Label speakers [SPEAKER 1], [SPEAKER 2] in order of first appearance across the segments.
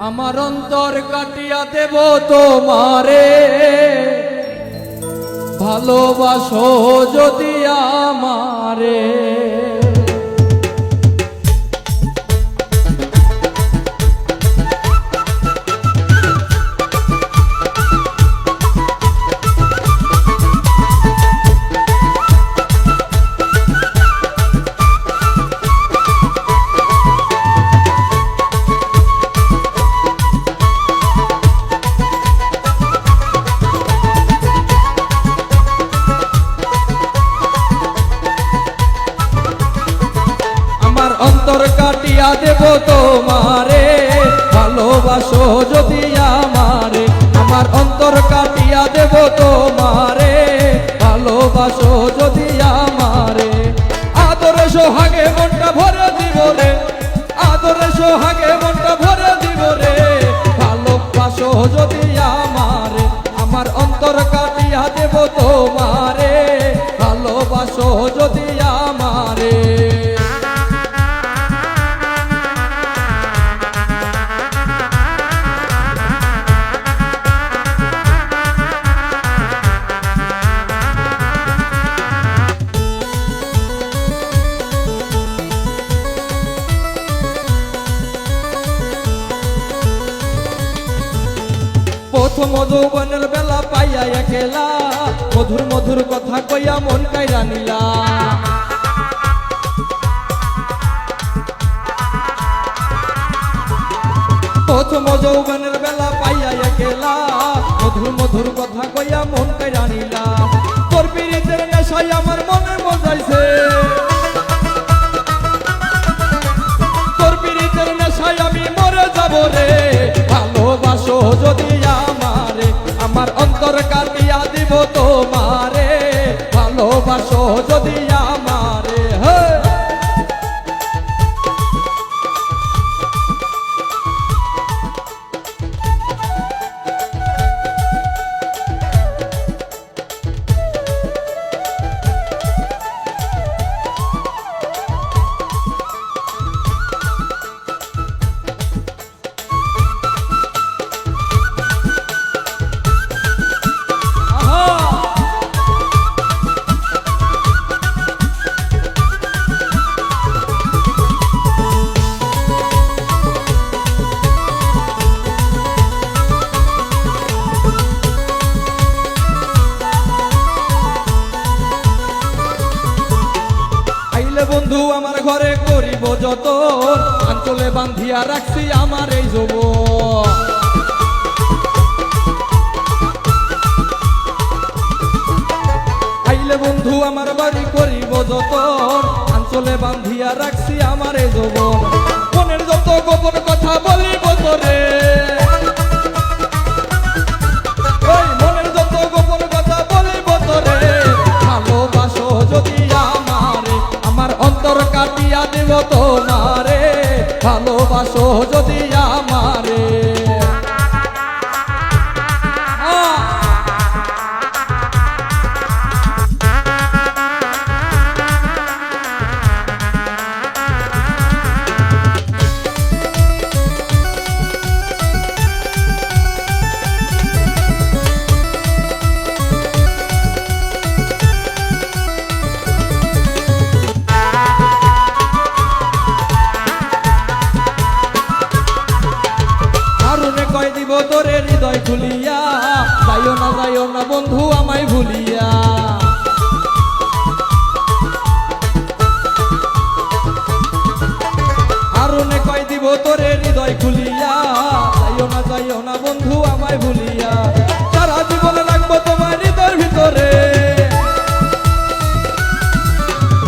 [SPEAKER 1] আমার অন্তর কাটিয়া দেব তোমারে, ভালোবাসো যদি আমারে। অন্তর কাটিয়া দেব তোমারে, ভালোবাসো যদি আমারে। আমার অন্তর কাটিয়া দেব তোমারে, ভালোবাসো যদি আমারে। আদরে সোহাগে মনটা ভরে দিব রে, আদরে সোহাগে মনটা ভরে দিব রে, ভালোবাসো যদি আমারে। আমার অন্তর কাটিয়া দেব তোমারে, ভালোবাসো যদি আমারে। প্রথম যৌবনের বেলা পাইয়া একেলা, মধুর মধুর কথা কইয়া মন কাইরা নিলা। প্রথম যৌবনের বেলা পাইয়া একেলা, মধুর মধুর কথা কইয়া মন কাইরা নিলা। তোর পিরিতের নেশায় আমার মনে মজাইছে, তোর পিরিতের নেশায় আমি মরে যাব রে, ভালোবাসো যদি আমারে। আমার অন্তর কাটিয়া দিব তোমারে, ভালোবাসো যদি আমারে। বন্ধু আমার ঘরে করিব যত, আঞ্চলে বান্ধিয়া রাখছি আমার এই যৌবন। আইলে বন্ধু আমার বাড়ি করিব যত, আঞ্চলে বান্ধিয়া রাখছি আমার এই যৌবন। মনের যত গোপন কথা বলিব তোরে, ওই মনের যত গোপন কথা বলিব তোরে, ভালোবাসো যদি আমারে। আমার অন্তর কাটিয়া দেব তোমারে, ভালোবাসো যদি আমারে। কয় দিব তোরে হৃদয় খুলিয়া, যাইও না বন্ধু আমায় ভুলিয়া। আরুনে কয় দিব তোরে হৃদয় খুলিয়া, যাইও না বন্ধু আমায় ভুলিয়া। সারা জীবন রাখবো তোমার হৃদয়ের ভিতরে,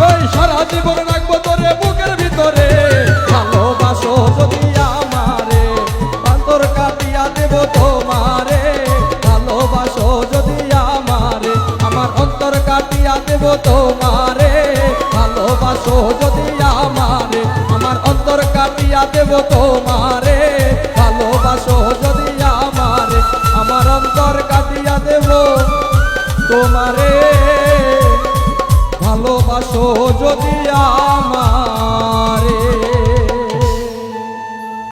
[SPEAKER 1] ওই সারা জীবন রাখবো তোরে বুকের ভিতরে, ভালোবাসো যদি আমারে। অন্তর কাটিয়া দেব তোমারে, ভালোবাসো যদি আমারে। আমার অন্তর কাটিয়া দেব তোমারে, ভালোবাসো যদি আমারে। আমার অন্তর কাটিয়া দেব তোমারে।